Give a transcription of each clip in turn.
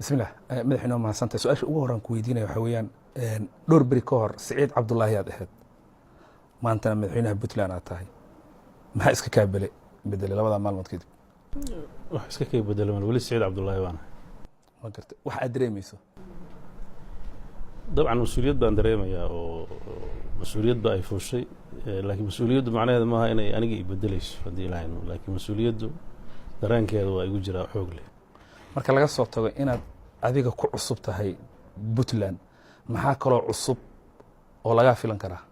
بسم الله مدحنا ما سنت سؤال ugu horan ku weydiinay waxa weeyaan dhowr bari ka hor Saciid Cabdullaahi aad ahayd maanta madaxweynaha Puntland aad tahay maxaa iska ka bedelay labada maalmood kadib wax iska ka bedelay wali Saciid Cabdullaahi waana ma gartay wax aad dareemayso dabcan mas'uuliyad baan dareemayaa oo mas'uuliyad baa ay fuushay laakiin mas'uuliyaddu macnaheedu maaha inay aniga i bedelayso hadii ilaahay laakiin mas'uuliyaddu dareenkeedu waa igu jiraa xoog leh marka laga soo tago inaad adiga ku cusub tahay Puntland maxaa kaloo cusub oo laga filan karaa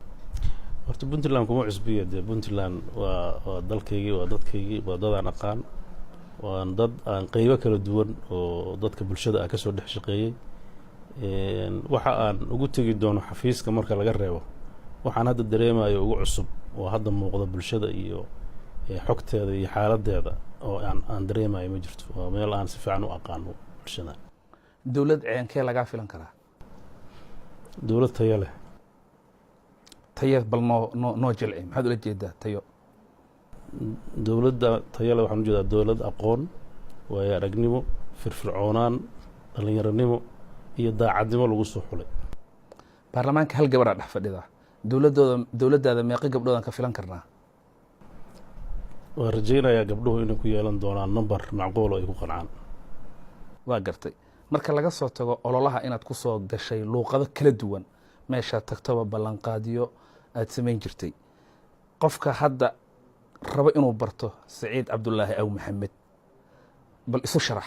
horta Puntland kuma cusbiyada Puntland waa dalkaygii waa dadkaygii waa dad aan aqaan waa dad aan qaybo kala duwan oo dadka bulshada ah ka soo dhex shaqeeyay waxa aan ugu tagi doono xafiiska marka laga reebo waxaan hadda dareemayo ugu cusub oo hadda muuqda bulshada iyo xogteeda iyo xaaladeeda oo aan dareemayo ma jirto waa meel aan si fiican u aqaano bulshada dawlad ceenkee laga filan karaa dawlad tayo leh tayo bal noo jilci maxaad ula jeedaa tayo dawladda tayo leh waxaan u jeedaa dawlad aqoon waayo aragnimo firfircoonaan dhalinyaranimo iyo daacadnimo lagu soo xulay baarlamaanka hal gabar dhex fadhida dawladdaada meeqa gabdhood ka filan karnaa waa rajaynayaa gabdhuhu inay ku yeelan doonaan number macquul oo ay ku qancaan waa gartay marka laga soo tago ololaha inaad ku soo gashay luuqado kala duwan meesha tagtaba ballanqaadiyo aad samayn jirtay qofka hadda rabo inuu barto Saciid Cabdullaahi aw Maxamed bal isu sharax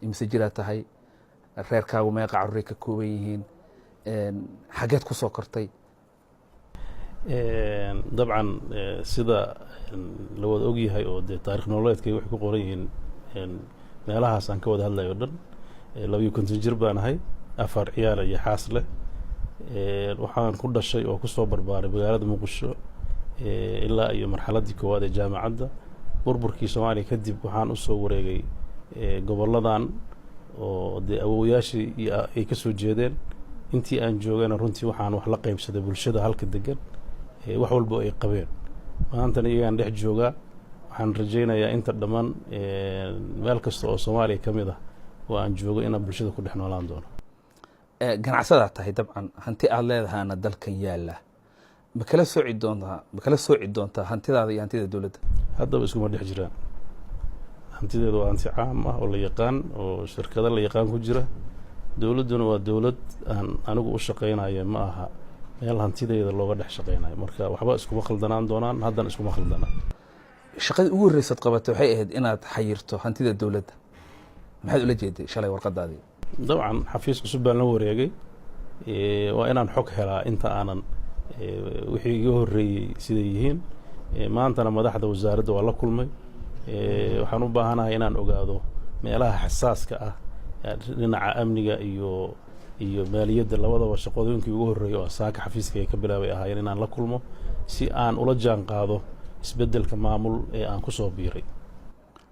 imse jira tahay reerkaagu meeqa carruur ka kooban yihiin xageed ku soo kortay dabcan sida la wada og yahay oo taariikh nololeedkay wax ku qoran yihiin meelahaas aan ka wada hadlayo dhan 20 jir baan ahay afar ciyaal iyo xaas leh waxaan ku dhashay oo ku soo barbaaray magaalada Muqdisho ilaa iyo marxaladii koowaad ee jaamacadda burburkii Soomaaliya kadib waxaan u soo wareegay goboladan oo awooyaashii ay ka soo jeedeen intii aan joogana runtii waxaan wax la qaybsaday bulshada halka degan wax walba ay qabeen maantana iyagaan dhex joogaa waxaan rajaynayaa inta dhammaan meel kasta oo Soomaaliya ka mid ah oo aan joogo inaan bulshada ku dhex noolaan doono ganacsada tahay dabcan hanti aad leedahaana dalkan yaala ma kala sooci doontaa hantidaada iyo hantida dawladda haddaba iskuma dhex jiraan hantideedu waa hanti caam ah oo la yaqaan oo shirkado la yaqaan ku jira dawladduna waa dawlad aan anigu u shaqaynayo ma aha meel hantideeda looga dhex shaqaynayo marka waxba iskuma khaldanaan doonaan haddana iskuma khaldanaan shaqadii ugu horreysad qabatay waxay ahayd inaad xayirto hantida dawladda maxaad ula jeeday shalay warqadaadii dabcan xafiis cusub baan la wareegay waa inaan xog helaa inta aanan wixii iga horreeyey siday yihiin maantana madaxda wasaaradda waa la kulmay waxaan u baahanahay inaan ogaado meelaha xasaaska ah dhinaca amniga iyo maaliyadda labadaba shaqooyinkii ugu horreeyay oo saaka xafiiska ay ka bilaabay ahaayeen inaan la kulmo si aan ula jaan qaado isbeddelka maamul ee aan ku soo biiray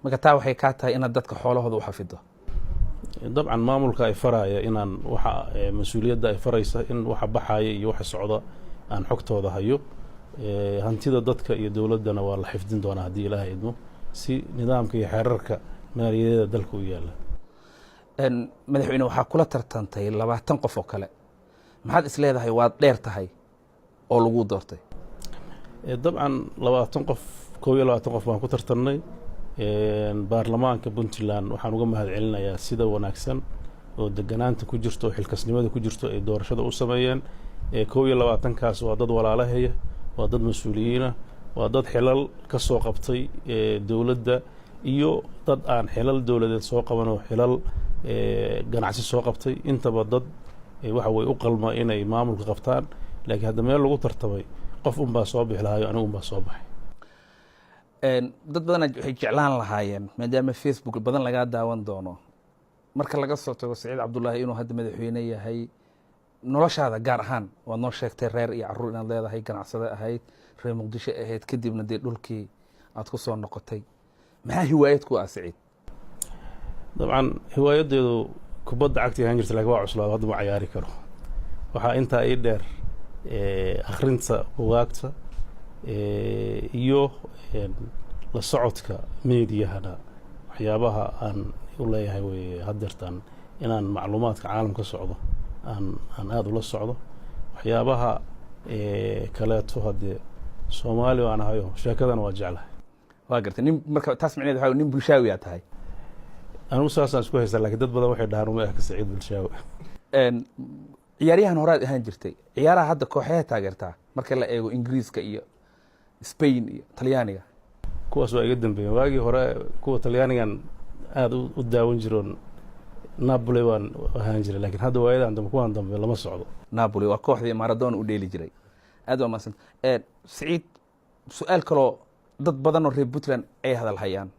marka taa waxay ka tahay inaad dadka xoolahooda u xafido dabcan maamulka ay faraya inaan waxa mas'uuliyadda ay faraysa in waxa baxaya iyo waxa socda aan xogtooda hayo hantida dadka iyo dawladdana waa la xifdin doonaa haddii ilaahay idmo si nidaamka iyo xeerarka maaliyadeeda dalka u yaala madaxweyne waxaa kula tartantay 20 qof oo kale maxaad is leedahay waad dheer tahay oo lagu doortay dabcan 20 qof 21 qof baan ku tartannay baarlamaanka Puntland waxaan uga mahad celinayaa sida wanaagsan oo deganaanta ku jirto xilkasnimada ku jirto ay doorashada u sameeyeen 21 kaas waa dad walaalahaya waa dad mas'uuliyiin waa dad xilal ka soo qabtay dawladda iyo dad aan xilal dawladeed soo qaban oo xilal ganacsi soo qabtay intaba dad waxa way u qalma inay maamulka qabtaan laakiin hadda meel lagu tartamay qof baa soo bixi lahayo anigu baa soo baxay dad badan waxay jeclaan lahaayeen maadaama Facebook badan laga daawan doono marka laga soo tago Saciid Cabdullaahi inuu hadda madaxweyne yahay noloshaada gaar ahaan waad noo sheegtay reer iyo carruur inaad leedahay ganacsade ahayd reer Muqdisho ahayd kadibna dee dhulkii aad ku soo noqotay maxaa hiwaayad ku ah Saciid dabcan hiwaayadeedu kubadda cagta ahaan jirtay laakiin waa cuslaad hadda ma ciyaari karo waxaa intaa ii dheer akhrinta buugaagta iyo la socodka meediyahana waxyaabaha aan u leeyahay way hadeertan inaan macluumaadka caalamka socdo aan aada ula socdo waxyaabaha kaleeto haddee soomaali waan ahayo sheekadana waa jeclahay. waa gartay nin marka taas micneed waxaa nin bulshaawi aa tahay. anigu saasaan isku haystaa lakiin dad badan waxay dhahaan uma eka Saciid Bulshaawi. ciyaaryahan horaad ahaan jirtay, ciyaaraha hadda kooxehe taageertaa marka la eego Ingiriiska iyo Spain iyo Talyaaniga? kuwaas waa iga dambeeyeen waagii hore kuwa Talyaanigan aada u daawan jiroon Napoli waan ahaan jiray laakiin hadda waayadan dambe kuwan dambe lama socdo. Napoli waa kooxdii Maradona u dheeli jiray. aad waa mahadsan. Saciid, su-aal kaloo dad badan oo reer Puntland ay hadal hayaan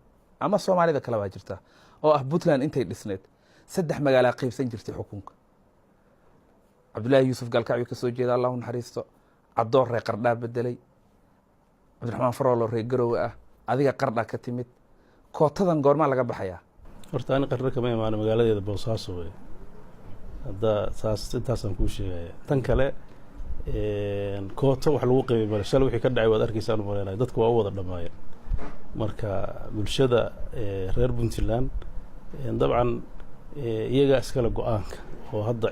ama Soomaalida kale baa jirta oo ah Puntland intay dhisneed 3 magaalo qaybsan jirtay xukunka. Cabdullaahi Yuusuf Gaalkacyo ka soo jeeda Allahu naxariisto, Cabdoor reer Qardhaa bedelay, Cabdiraxmaan Faroolo reer Garowe ah, adiga Qardhaa ka timid. kootadan goormaa laga baxayaa? horta ani Qardho kama imaano magaaladeeda Boosaaso wey. hadda saas intaasaan kuu sheegaya. tan kale koota wax lagu qiimay male. shalay wixii ka dhacay waad arkaysaan u maleynayo dadku waa u wada dhammaayeen. marka bulshada reer Puntland dabcan iyagaa iskale go-aanka oo hadda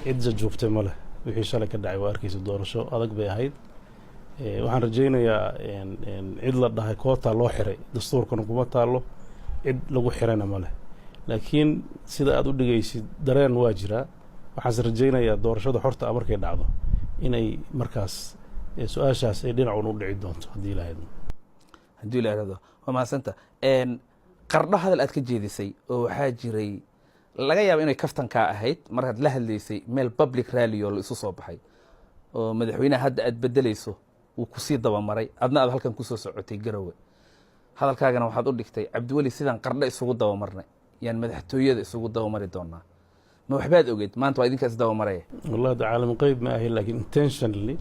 cid jajuubtay ma leh. wixii shalay ka dhacay waa arkaysa doorasho adag bay ahayd. waxaan rajaynayaa cid la dhahay koota loo xiray dastuurkana kuma taalo, cid lagu xirayna ma leh. laakiin sida aad u dhigaysid dareen waa jiraa. waxaanse rajaynayaa doorashada xorta ah markay dhacdo inay markaas su-aashaas ay dhinacun u dhici doonto haddii la hadlo. haddii la yidhahdo waa mahadsanta. Qardho hadal aad ka jeedisay oo waxaa jiray laga yaaba inay kaftankaa ahayd markaad la hadlaysay meel public rally oo la isu soo baxay oo madaxweynaha hadda aad bedelayso uu kusii dabamaray, adna aad halkan kusoo socotay Garowe. hadalkaagana waxaad u dhigtay Cabdiweli sidaan Qardho isugu dabamarnay yaan madaxtooyada isugu dabamari doonaa. ma waxbaad ogeed maanta waa idinka is dabamaraya? wallahi da caalam qayb ma ahayn laakiin intentionally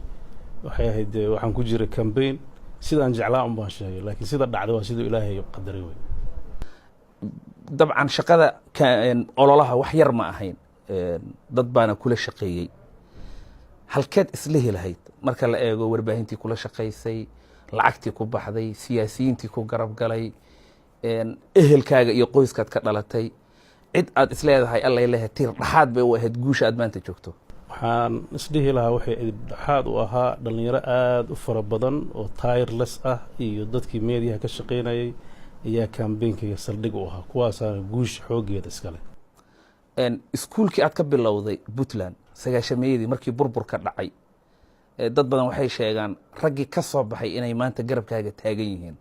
waxay ahayd waxaan ku jiray campaign sidaan jeclaa un baan sheegay laakiin sida dhacday waa siduu Ilaahay qadaray wey. dabcan shaqada ololaha wax yar ma ahayn, dad baana kula shaqeeyey. halkeed isla helahayd marka la eego warbaahintii kula shaqaysay, lacagtii ku baxday, siyaasiyiintii ku garab galay, ehelkaaga iyo qoyskaad ka dhalatay, cid aad isleedahay allay lehe tiir dhaxaad bay u ahayd guusha aad maanta joogto? waxaan isdhihi lahaa waxay dhaxaad u ahaa dhallinyaro aada u fara badan oo tireless ah iyo dadkii meediyaha ka shaqaynayay ayaa kambeynkayga saldhig u ahaa. kuwaasaana guusha xooggeeda iskale. iskuulkii aad ka bilowday Puntland sagaashameeyadii markii burburka dhacay, dad badan waxay sheegaan raggii ka soo baxay inay maanta garabkaaga taagan yihiin.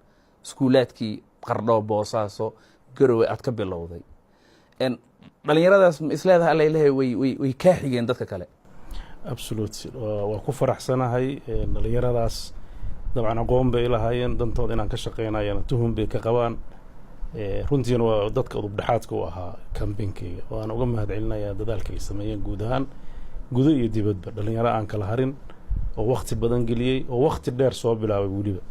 iskuulaadkii Qardho, Boosaaso, Garowe aad ka bilowday. dhalinyaradaas ma isleedahay alla ilahay way kaa xigeen dadka kale? absolutely waa ku faraxsanahay. dhalinyaradaas dabcan aqoon bay lahaayeen, dantooda inaan ka shaqaynayana tuhun bay ka qabaan. runtiina waa dadka udubdhaxaadka u ahaa kambeynkayga. waan uga mahadcelinayaa dadaalka ay sameeyeen guud ahaan gudo iyo dibadba. dhalinyaro aan kala harin oo wakti badan geliyey oo wakti dheer soo bilaabay weliba.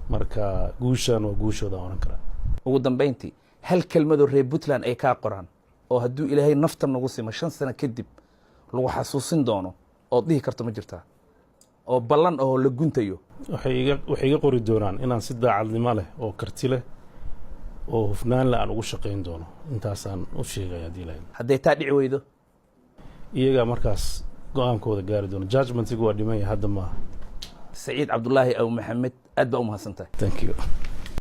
marka guushaan waa guushooda oran karaa. ugu dambeyntii hal kelmadoo reer Puntland ay kaa qoraan oo hadduu ilaahay nafta nagu simo 5 sano kadib lagu xasuusin doono oo dhihi karto ma jirtaa oo ballan oo la guntayo? waxay iga qori doonaan inaan si daacadnimo leh oo karti leh oo hufnaan la aan ugu shaqayn doono. intaasaan u sheegay haddii ilaahay. hadday taa dhici weydo iyagaa markaas go-aankooda gaari doono. judgmentigu waa dhiman yahay hadda maaha. Saciid Cabdullaahi Aw Maxamed, aad baa u mahadsantahay. thank you.